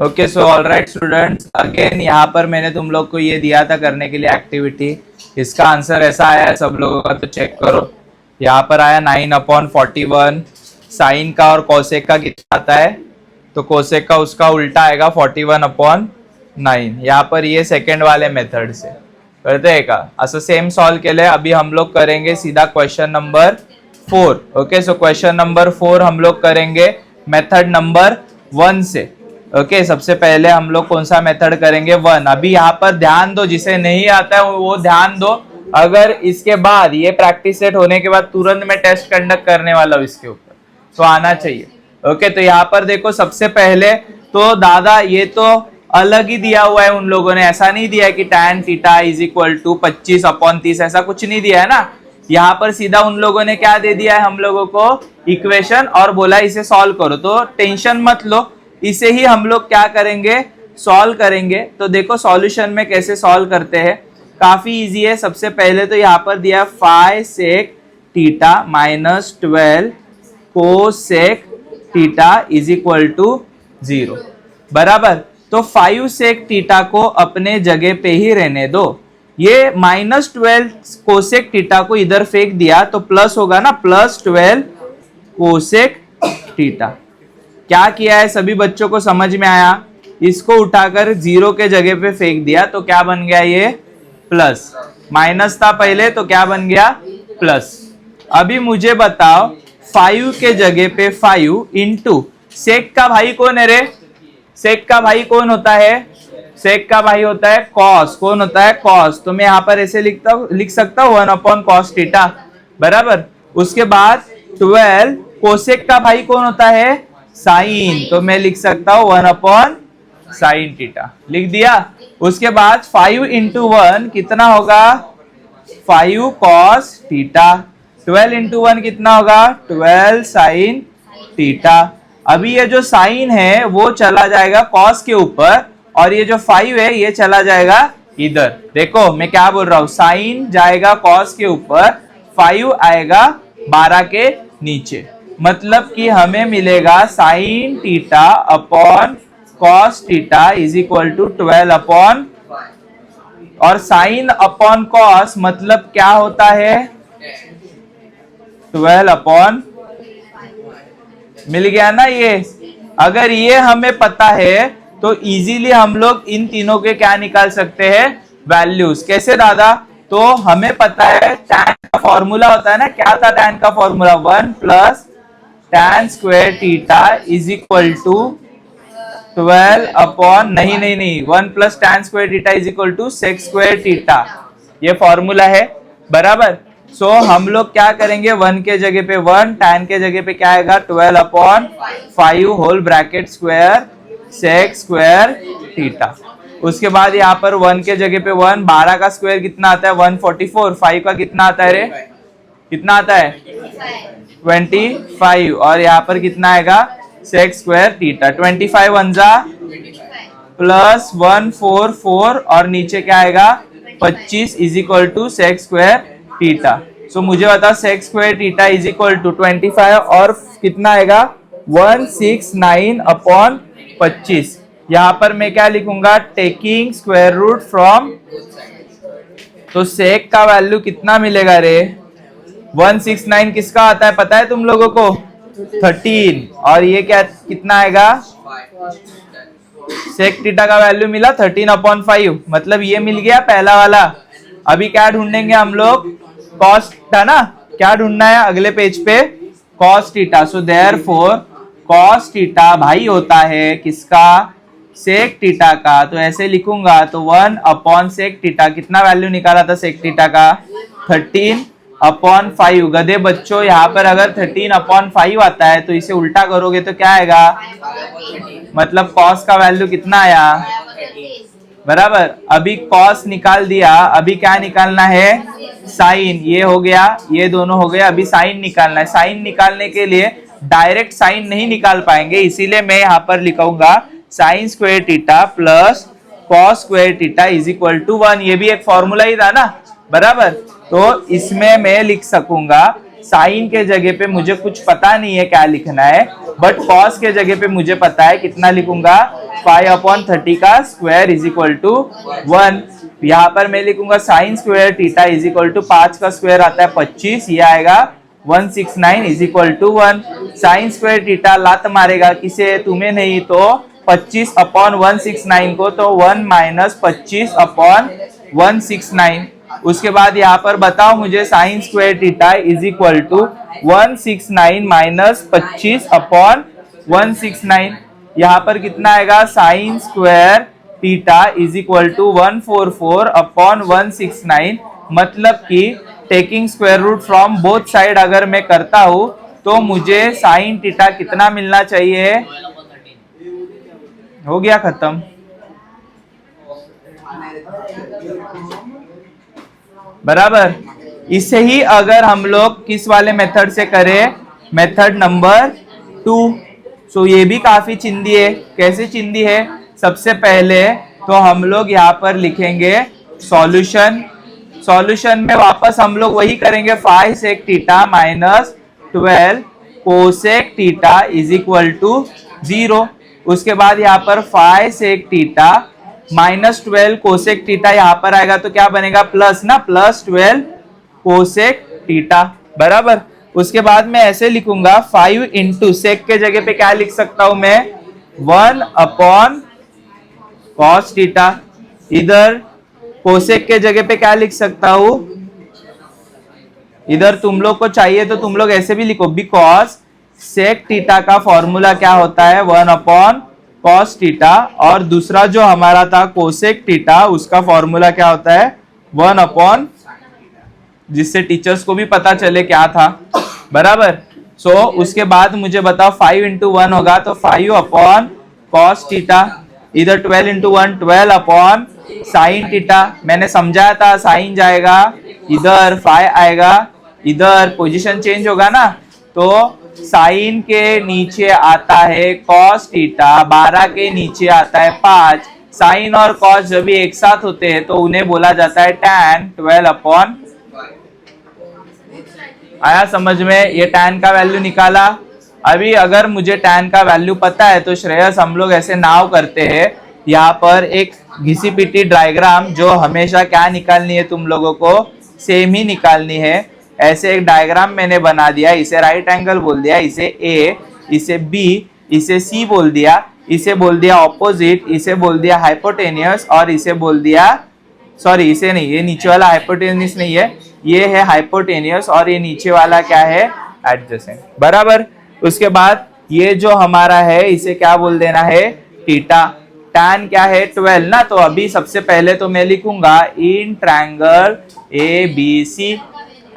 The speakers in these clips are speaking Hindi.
Okay so all right students, again यहाँ पर मैंने तुम लोग को ये दिया था करने के लिए एक्टिविटी। इसका आंसर ऐसा आया है सब लोगों का, तो चेक करो। यहाँ पर आया 9/41। साइन का और कोसेक का कितना आता है? तो कोसेक का उसका उल्टा आएगा 41/9। यहाँ पर ये सेकेंड वाले मेथड से करते हैं का असं सेम सॉल्व केले। अभी हम लोग करेंगे सीधा question number 4। Okay, so question number 4 हम लोग करेंगे मेथड नंबर 1 से। ओके, सबसे पहले हम लोग कौन सा मेथड करेंगे? 1। अभी यहाँ पर ध्यान दो, जिसे नहीं आता है वो ध्यान दो। अगर इसके बाद ये प्रैक्टिस सेट होने के बाद तुरंत मैं टेस्ट कंडक्ट करने वाला हूँ इसके ऊपर, तो आना चाहिए। ओके, तो यहाँ पर देखो सबसे पहले तो दादा ये तो अलग ही दिया हुआ है उन लोगों ने, ऐसा नहीं दिया है कि tan theta is equal to 25/30, ऐसा कुछ नहीं दिया है ना। यहाँ पर सीधा उन लोगों ने क्या दे दिया है हम लोगों को? इक्वेशन, और बोला इसे सॉल्व करो। तो टेंशन मत लो, इसे ही हम लोग क्या करेंगे? सॉल्व करेंगे। तो देखो सॉल्यूशन में कैसे सॉल्व करते हैं, काफी इजी है। सबसे पहले तो यहाँ पर दिया 5 sec theta minus 12 cosec theta is equal to 0 बराबर। तो 5 sec थीटा को अपने जगह पे ही रहने दो। ये -12 कोसेक थीटा को इधर फेंक दिया तो प्लस होगा ना, +12 कोसेक थीटा। क्या किया है सभी बच्चों को समझ में आया? इसको उठाकर 0 के जगह पे फेंक दिया तो क्या बन गया? ये प्लस। माइनस था पहले तो क्या बन गया? प्लस। अभी मुझे बताओ 5 के जगह पे 5 इंटू सेक का भाई कौन है रे? सेक का भाई कौन होता है? सेक का भाई होता है कॉस। कौन होता है? कॉस। तो मैं यहाँ पर ऐसे लिख सकता हूँ 1/cos थीटा बराबर। उसके बाद 12 कोसेक का भाई कौन होता है? साइन। तो मैं लिख सकता हूँ 1/sin थीटा, लिख दिया। उसके बाद 5 इंटू 1 कितना होगा? 5 cos थीटा। 12 इंटू 1 कितना होगा? 12 sin थीटा। अभी ये जो साइन है वो चला जाएगा कॉस के ऊपर, और ये जो 5 है ये चला जाएगा इधर। देखो मैं क्या बोल रहा हूँ, साइन जाएगा कॉस के ऊपर, 5 आएगा 12 के नीचे। मतलब कि हमें मिलेगा sine theta upon cos theta is equal to 12 और साइन अपॉन कॉस मतलब क्या होता है? 12 मिल गया ना ये। अगर ये हमें पता है तो इजीली हम लोग इन तीनों के क्या निकाल सकते हैं? वैल्यूज। कैसे दादा? तो हमें पता है tan का फॉर्मूला होता है ना, क्या था tan का formula? 1 plus tan square theta is equal to 12 upon नहीं 1 plus tan square theta is equal to sec square theta, ये फॉर्मूला है बराबर। सो हम लोग क्या करेंगे? 1 के जगह पे 1, tan के जगह पे क्या आएगा? 12/5 whole bracket square sec square theta. उसके बाद यहाँ पर 1 के जगह पे 1, 12 का स्क्वायर कितना आता है? 144। 5 का कितना आता है रे? कितना आता है? 25। और यहाँ पर कितना आएगा? sec square theta. 25 1 प्लस 144 और नीचे क्या आएगा? 25 is equal to sec square theta. So मुझे बता sec square theta is equal to 25 और कितना आएगा? 169/25। यहाँ पर मैं क्या लिखूंगा? टेकिंग स्क्वायर रूट फ्रॉम, तो sec का वैल्यू कितना मिलेगा रे? 169 किसका आता है पता है तुम लोगों को? 13। और ये क्या कितना आएगा? sec थीटा का वैल्यू मिला 13/5, मतलब ये मिल गया पहला वाला। अभी क्या ढूंढेंगे हम लोग? cos था ना, क्या ढूंढना है अगले पेज पे? cos theta. So therefore cos theta भाई होता है किसका? sec थीटा का। तो ऐसे लिखूंगा तो 1/sec थीटा, कितना वैल्यू निकाला था sec थीटा का? 13/5। गधे बच्चों, यहाँ पर अगर 13/5 आता है तो इसे उल्टा करोगे तो क्या आएगा? मतलब cos का वैल्यू कितना आया? बराबर। अभी cos निकाल दिया, अभी क्या निकालना है? साइन। ये हो गया, ये दोनों हो गए, अभी साइन निकालना है। साइन निकालने के लिए डायरेक्ट साइन नहीं निकाल पाएंगे, इसीलिए मैं यहाँ पर लिखूंगा sine square theta plus cos square theta is equal to 1। ये भी एक फॉर्मूला ही था ना बराबर। तो इसमें मैं लिख सकूंगा साइन के जगह पे मुझे कुछ पता नहीं है क्या लिखना है, बट कॉस के जगह पे मुझे पता है कितना लिखूंगा 5/30 का स्क्वायर इज इक्वल टू 1। यहाँ पर मैं लिखूंगा sine square theta is equal to 5 का स्क्वायर आता है 25, ये आएगा 169 is equal to 1। Sine square theta लात मारेगा किसे, तुम्हें नहीं तो 25/169 को, तो 1 माइनस 25/169। उसके बाद यहाँ पर बताओ मुझे sine square theta is equal to 169 minus 25/169। यहाँ पर कितना आएगा, sine square theta is equal to 144/169। मतलब कि taking square root from both side अगर मैं करता हूं तो मुझे साइन थीटा कितना मिलना चाहिए, हो गया खत्म। बराबर। इसे ही अगर हम लोग किस वाले मेथड से करें, मेथड नंबर 2, सो ये भी काफी चिंदी है। कैसे चिंदी है, सबसे पहले तो हम लोग यहाँ पर लिखेंगे सॉल्यूशन। सॉल्यूशन में वापस हम लोग वही करेंगे 5 sec theta minus 12 cosec theta is equal to 0। उसके बाद यहाँ पर 5 sec theta minus 12 cosec theta यहाँ पर आएगा तो क्या बनेगा, प्लस ना, प्लस 12 कोसेक थीटा। बराबर। उसके बाद मैं ऐसे लिखूंगा 5 इंटू सेक के जगह पे क्या लिख सकता हूं मैं, 1/cos थीटा। इधर कोसेक के जगह पे क्या लिख सकता हूं, इधर तुम लोग को चाहिए तो तुम लोग ऐसे भी लिखो, बिकॉज सेक थीटा का फॉर्मूला क्या होता है, 1/cos थीटा। और दूसरा जो हमारा था कोसेक थीटा, उसका फॉर्मूला क्या होता है, 1/, जिससे टीचर्स को भी पता चले क्या था। बराबर। सो उसके बाद मुझे बताओ 5 इंटू 1 होगा तो 5/cos थीटा। इधर 12 इंटू 1 12/sin थीटा। मैंने समझाया था साइन जाएगा इधर, 5 आएगा इधर, पोजीशन चेंज होगा ना, तो साइन के नीचे आता है कॉस थीटा, 12 के नीचे आता है 5। साइन और कॉस जब भी एक साथ होते हैं तो उन्हें बोला जाता है tan 12/। आया समझ में, ये tan का वैल्यू निकाला। अभी अगर मुझे tan का वैल्यू पता है तो श्रेयस हम लोग ऐसे नाव करते हैं, यहाँ पर एक घिसी पिटी डायग्राम जो हमेशा क्या निकालनी है तुम लोगों को, सेम ही निकालनी है। ऐसे एक डायग्राम मैंने बना दिया, इसे राइट एंगल बोल दिया, इसे ए, इसे बी, इसे सी बोल दिया, इसे बोल दिया ऑपोजिट, इसे बोल दिया हाइपोटेनियस, और इसे बोल दिया, सॉरी इसे नहीं, ये नीचे वाला हाइपोटेनियस नहीं है, ये है हाइपोटेनियस, और ये नीचे वाला क्या है, एडजेसेंट। बराबर। उसके बाद ये जो हमारा है इसे क्या बोल देना है, थीटा। tan क्या है 12 ना, तो अभी सबसे पहले तो मैं लिखूंगा इन ट्रायंगल ABC।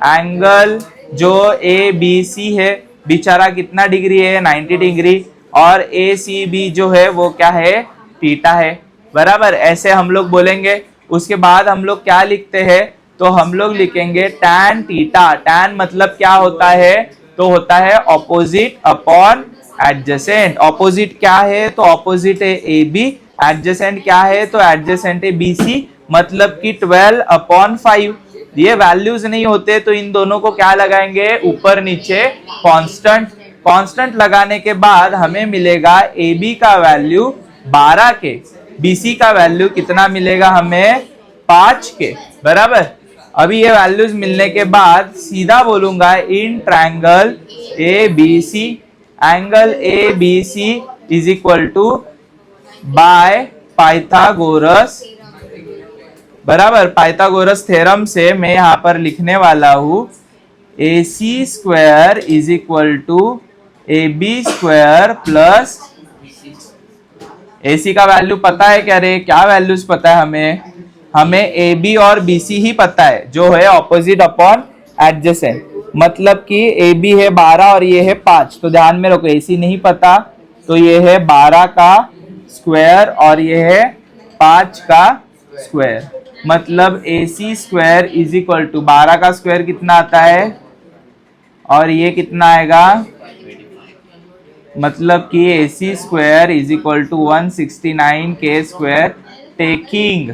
एंगल जो ABC है बेचारा कितना डिग्री है, 90 डिग्री, और ACB जो है वो क्या है, थीटा है। बराबर। ऐसे हम लोग बोलेंगे। उसके बाद हम लोग क्या लिखते हैं, तो हम लोग लिखेंगे tan थीटा। tan मतलब क्या होता है, तो होता है ऑपोजिट अपॉन एडजेसेंट। ऑपोजिट क्या है, तो ऑपोजिट है AB। एडजेसेंट क्या है, तो एडजेसेंट है BC। मतलब कि 12/5। ये वैल्यूज नहीं होते तो इन दोनों को क्या लगाएंगे, ऊपर नीचे कांस्टेंट। कांस्टेंट लगाने के बाद हमें मिलेगा AB का वैल्यू 12 के, BC का वैल्यू कितना मिलेगा हमें, 5 के। बराबर। अभी ये वैल्यूज मिलने के बाद सीधा बोलूंगा in triangle ABC, angle ABC is equal to by Pythagoras. बराबर। पाइथागोरस थ्योरम से मैं यहां पर लिखने वाला हूं AC square is equal to AB square plus, AC का वैल्यू पता है क्या रे, क्या वैल्यूज पता है हमें, हमें AB और BC ही पता है जो है ऑपोजिट अपॉन एडजेसेंट। मतलब कि AB है 12 और ये है 5, तो ध्यान में रखो AC नहीं पता, तो ये है 12 का स्क्वायर और ये है 5 का स्क्वायर। मतलब AC square is equal to 12 का स्क्वायर कितना आता है और ये कितना आएगा, मतलब कि AC square is equal to 169 के square, taking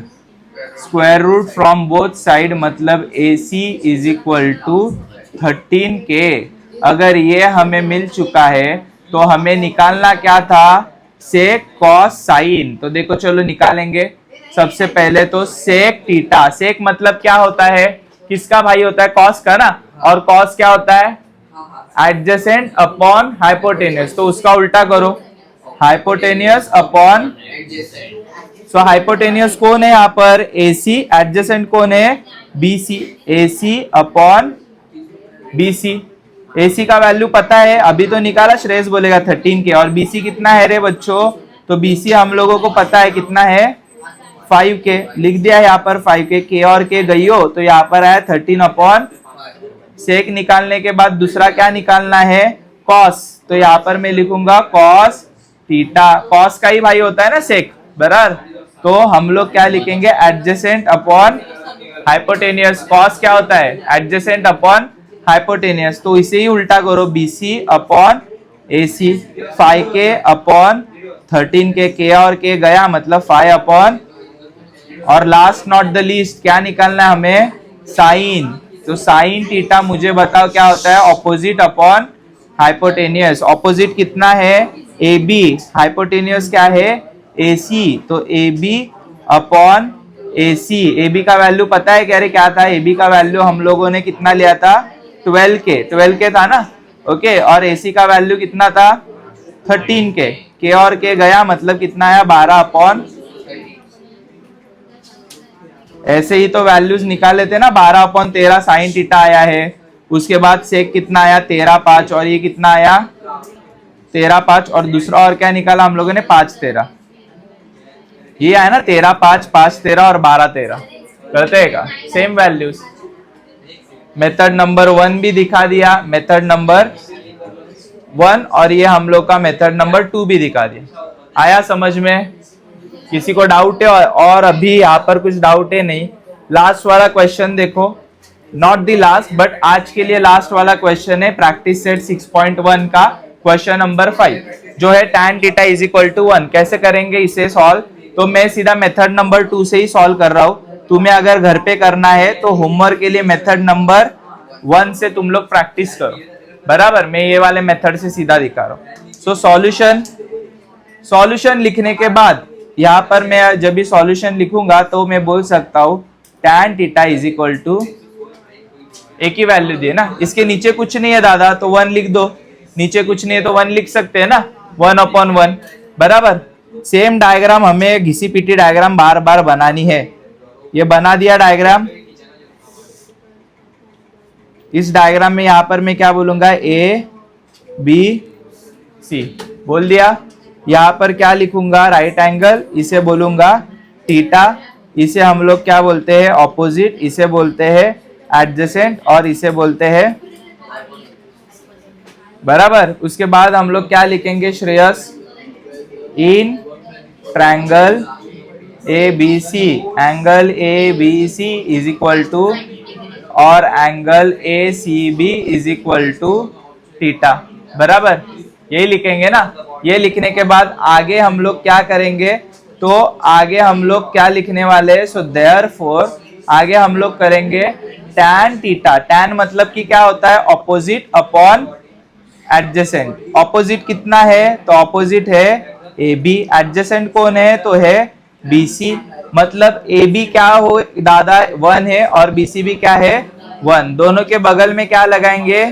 square root from both side, मतलब AC is equal to 13K अगर ये हमें मिल चुका है तो हमें निकालना क्या था, सेक कॉस साइन। तो देखो चलो निकालेंगे। सबसे पहले तो सेक थीटा, सेक मतलब क्या होता है, किसका भाई होता है, कॉस का ना, और कॉस क्या होता है, एडजेसेंट अपॉन हाइपोटेनियस। तो उसका उल्टा करो, हाइपोटेनियस अपॉन, सो हाइपोटेनियस कौन है यहाँ पर, AC, एडजेसेंट कौन है, BC, AC upon BC। AC का वैल्यू पता है, अभी तो निकाला, श्रेयस बोलेगा 13K, और BC कितना है रे बच्चों, तो BC हम लोगों को पता है कितना है, 5K। लिख दिया यहाँ पर 5K, K और K गई हो तो यहाँ पर आया 13 अपॉन, सेक निकालने के बाद दूसरा क्या निकालना है, कॉस। तो यहाँ पर मैं लिखूंगा कॉस थीटा, कॉस का ही भाई होता है ना सेक, बराबर। तो हम लोग क्या लिखेंगे, एडजेसेंट अपॉन हाइपोटेनियस। कॉस क्या होता है, एडजेसेंट अपॉन हाइपोटेनियस। तो इसे ही उल्टा करो, BC upon AC, 5K upon 13K, K और K गया मतलब 5 अपॉन, और लास्ट नॉट द लीस्ट क्या निकालना है हमें, साइन। तो साइन थीटा मुझे बताओ क्या होता है, ऑपोजिट अपॉन हाइपोटेनियस। ऑपोजिट कितना है, AB, हाइपोटेनियस क्या है, AC। तो AB अपॉन AC, AB का वैल्यू पता है क्या रे, क्या था, AB का वैल्यू हम लोगों ने कितना लिया था, 12K था ना, ओके। और AC का वैल्यू कितना था, 13K, K और K गया मतलब कितना आया, 12 अपॉन, ऐसे ही तो वैल्यूज निकाल लेते ना, 12 अपॉन 13 साइन थीटा आया है। उसके बाद सेक कितना आया, 13 5, और ये कितना आया, 13 5, और दूसरा और क्या निकाला हम लोगों ने, 5 13, ये आया ना 13 5, 5 13 और 12 13, करते हैं का सेम वैल्यूज। मेथड नंबर 1 भी दिखा दिया, मेथड नंबर 1, और ये हम लोग का मेथड नंबर 2 भी दिखा दिया। आया समझ में, किसी को डाउट है, और अभी यहाँ पर कुछ डाउट है नहीं। लास्ट वाला क्वेश्चन देखो, नॉट द लास्ट बट आज के लिए लास्ट वाला क्वेश्चन है प्रैक्टिस सेट 6.1 का क्वेश्चन नंबर 5, जो है tan theta is equal to 1। कैसे करेंगे इसे सॉल्व, तो मैं सीधा मेथड नंबर 2 से ही सॉल्व कर रहा हूँ। तुम्हें अगर घर पे करना है तो होमवर्क के लिए मेथड नंबर 1 से तुम लोग प्रैक्टिस करो, बराबर। मैं ये वाले मेथड से सीधा दिखा रहा हूँ। सो सॉल्यूशन लिखने के बाद यहाँ पर मैं जब भी सॉल्यूशन लिखूंगा तो मैं बोल सकता हूँ tan theta is equal to, एक ही वैल्यू दिए ना, इसके नीचे कुछ नहीं है दादा तो 1 लिख दो, नीचे कुछ नहीं है तो 1 लिख सकते हैं ना, 1 अपॉन 1, बराबर। सेम डायग्राम हमें घिसी पीटी डायग्राम बार बार बनानी है। ये बना दिया डायग्राम। इस डायग्राम में यहाँ पर मैं क्या बोलूंगा, ABC बोल दिया। यहाँ पर क्या लिखूंगा, राइट एंगल, इसे बोलूंगा थीटा, इसे हम लोग क्या बोलते हैं, ऑपोजिट, इसे बोलते हैं एडजेसेंट, और इसे बोलते हैं, बराबर। उसके बाद हम लोग क्या लिखेंगे Shreyas, in triangle ABC, angle ABC is equal to, और angle ACB is equal to theta, बराबर। यही लिखेंगे ना। ये लिखने के बाद आगे हम लोग क्या करेंगे, तो आगे हम लोग क्या लिखने वाले हैं, सो देयरफॉर आगे हम लोग करेंगे tan थीटा। tan मतलब कि क्या होता है, ऑपोजिट अपॉन एडजेसेंट। ऑपोजिट कितना है, तो ऑपोजिट है AB, एडजेसेंट कौन है, तो है BC। मतलब AB क्या हो दादा, 1 है, और BC भी क्या है, 1। दोनों के बगल में क्या लगाएंगे,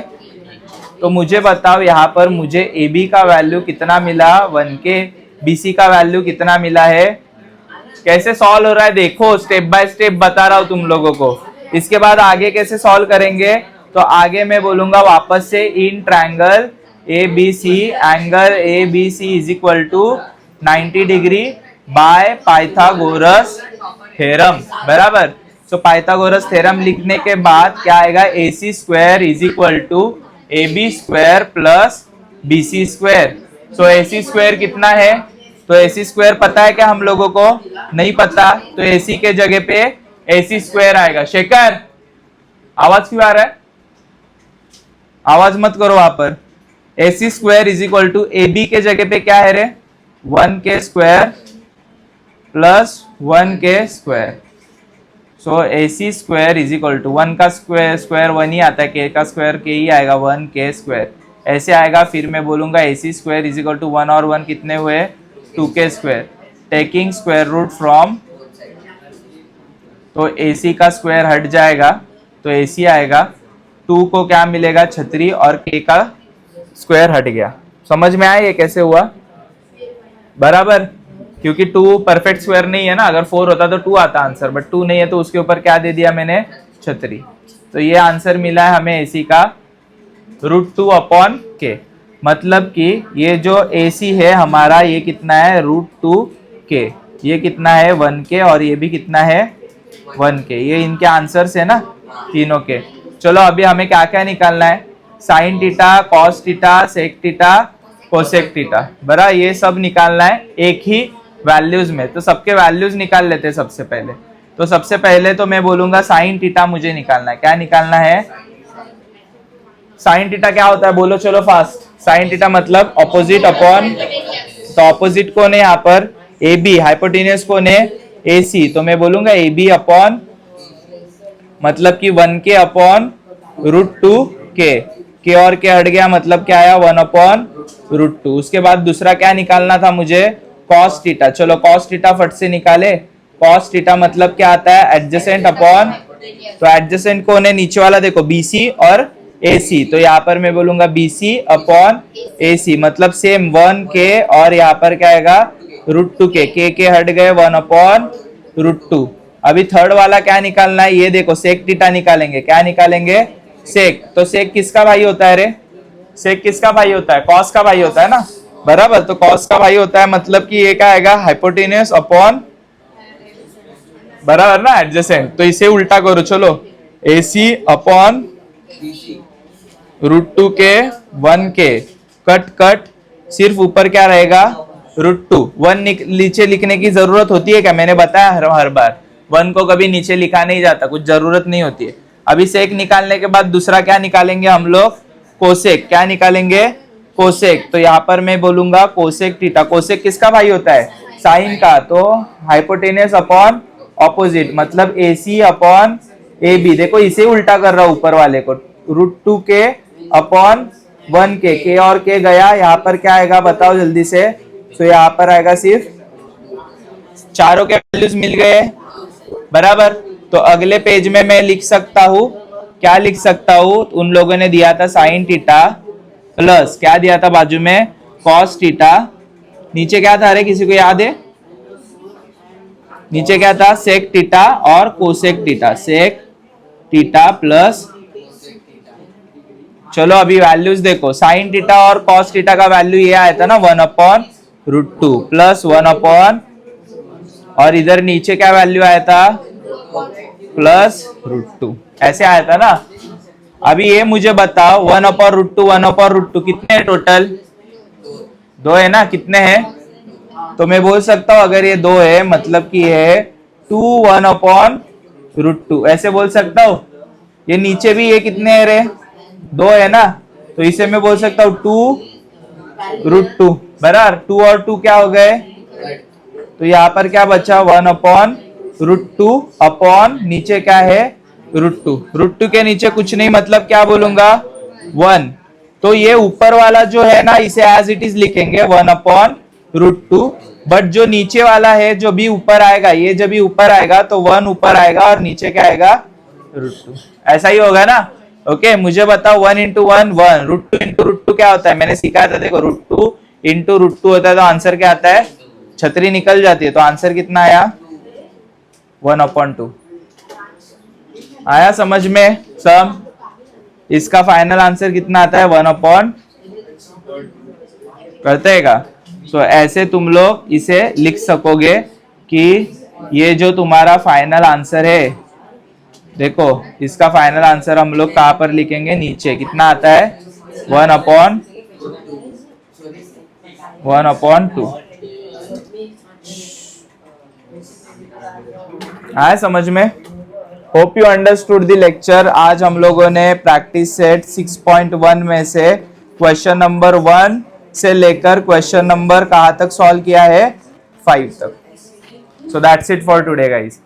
तो मुझे बताओ यहाँ पर मुझे AB का वैल्यू कितना मिला, 1K, BC का वैल्यू कितना मिला है। कैसे सॉल्व हो रहा है देखो, स्टेप बाय स्टेप बता रहा हूं तुम लोगों को। इसके बाद आगे कैसे सॉल्व करेंगे, तो आगे मैं बोलूंगा वापस से, in triangle ABC, angle ABC is equal to 90 degree by Pythagoras theorem, बराबर। सो पाइथागोरस थ्योरम लिखने के बाद क्या आएगा, AC square is equal to AB square plus BC square. So AC square कितना है, तो AC स्क्वायर पता है क्या हम लोगों को, नहीं पता, तो AC के जगह पे AC स्क्वायर आएगा। शेखर आवाज क्यों आ रहा है, आवाज मत करो वहां पर। AC square is equal to AB के जगह पे क्या है रे, 1K square plus 1K square. So AC square is equal to 1 का स्क्वायर 1 ही आता है, k का स्क्वायर k ही आएगा, 1k स्क्वायर ऐसे आएगा। फिर मैं बोलूंगा AC square is equal to 1 और 1 कितने हुए, 2k square, taking square root from, तो AC का स्क्वायर हट जाएगा तो AC आएगा, 2 को क्या मिलेगा, छतरी, और k का स्क्वायर हट गया। समझ में आया ये कैसे हुआ, बराबर, क्योंकि 2 परफेक्ट स्क्वायर नहीं है ना, अगर 4 होता तो 2 आता आंसर, बट 2 नहीं है तो उसके ऊपर क्या दे दिया मैंने, छतरी। तो ये आंसर मिला है हमें AC का √2 अपॉन k, मतलब कि ये जो AC है हमारा ये कितना है, √2k, ये कितना है 1k, और ये भी कितना है 1k। ये इनके आंसर्स है ना तीनों के। चलो अभी हमें क्या क्या निकालना है, sine theta, cos theta, sec theta, cosec theta, बरा, ये सब निकालना है एक ही वैल्यूज में। तो सबके वैल्यूज निकाल लेते हैं सबसे पहले। तो सबसे पहले तो मैं बोलूंगा साइन थीटा मुझे निकालना है। क्या निकालना है, साइन थीटा क्या होता है बोलो, चलो फास्ट। साइन थीटा मतलब ऑपोजिट अपॉन, तो ऑपोजिट कौन है यहाँ पर, AB, हाइपोटेन्यूस कौन है, AC, तो मैं बोलूंगा AB अपॉन, मतलब कि 1k अपॉन √2k, k और k हट गया, मतलब क्या आया 1 अपॉन √2। उसके बाद दूसरा क्या निकालना था मुझे, कॉस थीटा। चलो कॉस थीटा फट से निकाले। कॉस थीटा मतलब क्या आता है, एडजेसेंट अपॉन, तो एडजेसेंट कौन है, नीचे वाला देखो BC और AC, तो यहाँ पर मैं बोलूंगा BC अपॉन AC, मतलब सेम 1k, और यहाँ पर क्या आएगा √2k, k हट गए, 1 अपॉन √2। अभी थर्ड वाला क्या निकालना है, ये देखो सेक थीटा निकालेंगे। क्या निकालेंगे, सेक, तो सेक किसका भाई होता है रे, सेक किसका भाई होता है, कॉस का भाई होता है ना, बराबर। तो कॉस का भाई होता है, मतलब कि ये क्या आएगा, हाइपोटेन्यूस अपॉन, बराबर ना, एडजेसेंट। तो इसे उल्टा करो, चलो AC upon √2k 1k, cut cut, सिर्फ ऊपर क्या रहेगा √2। 1 नीचे लिखने की जरूरत होती है क्या, मैंने बताया हर बार 1 को कभी नीचे लिखा नहीं जाता, कुछ जरूरत नहीं होती है। अभी सेक निकालने के बाद दूसरा क्या निकालेंगे हम लोग, कोसेक। क्या निकालेंगे, कोसेक। तो यहाँ पर मैं बोलूंगा कोसेक थीटा। कोसेक किसका भाई होता है, साइन का, तो हाइपोटेन्यूस अपॉन ऑपोजिट, मतलब AC अपॉन AB। देखो इसे उल्टा कर रहा हूं ऊपर वाले को, √2k अपॉन 1k, k और k गया, यहाँ पर क्या आएगा बताओ जल्दी से। तो यहाँ पर आएगा सिर्फ, चारों के वैल्यूज मिल गए, बराबर। तो अगले पेज में मैं लिख सकता हूँ, क्या लिख सकता हूँ, उन लोगों ने दिया था साइन थीटा प्लस क्या दिया था बाजू में, कॉस थीटा, नीचे क्या था, अरे किसी को याद है, नीचे क्या था, सेक थीटा और cosec theta, sec theta plus, चलो अभी वैल्यूज देखो, साइन थीटा और कॉस थीटा का वैल्यू ये आया था ना 1 अपॉन √2 प्लस 1 अपॉन, और इधर नीचे क्या वैल्यू आया था, प्लस √2, ऐसे आया था ना। अभी ये मुझे बताओ 1 अपॉन √2 1 अपॉन √2 कितने हैं टोटल, 2 है ना, कितने हैं, तो मैं बोल सकता हूं अगर ये 2 है मतलब कि है 2 1 अपॉन √2, ऐसे बोल सकता हूं। ये नीचे भी ये कितने है रे, 2 है ना, तो इसे मैं बोल सकता हूँ 2 √2, बराबर। 2 और 2 क्या हो गए, तो यहाँ पर क्या बचा 1 अपॉन √2 अपॉन नीचे क्या है √2, √2 के नीचे कुछ नहीं, मतलब क्या बोलूंगा 1। तो ये ऊपर वाला जो है ना इसे एज इट इज लिखेंगे 1 अपॉन √2, बट जो नीचे वाला है जो भी ऊपर आएगा, ये जब भी ऊपर आएगा तो 1 ऊपर आएगा और नीचे क्या आएगा √2, ऐसा ही होगा ना। ओके मुझे बताओ 1 इंटू 1 1, √2 इंटू √2 क्या होता है, मैंने सिखाया था देखो, √2 इंटू √2 होता है तो आंसर क्या आता है, छतरी निकल जाती है, तो आंसर कितना आया 1/2 आया समझ में सब। इसका फाइनल आंसर कितना आता है 1/, करते हैं का। सो ऐसे तुम लोग इसे लिख सकोगे कि ये जो तुम्हारा फाइनल आंसर है, देखो इसका फाइनल आंसर हम लोग कहां पर लिखेंगे, नीचे कितना आता है 1/2 आया समझ में। Hope you understood the lecture. आज हम लोगों ने प्रैक्टिस सेट 6.1 में से क्वेश्चन नंबर 1 से लेकर क्वेश्चन नंबर कहाँ तक सॉल्व किया है, 5 तक। So that's it for today guys.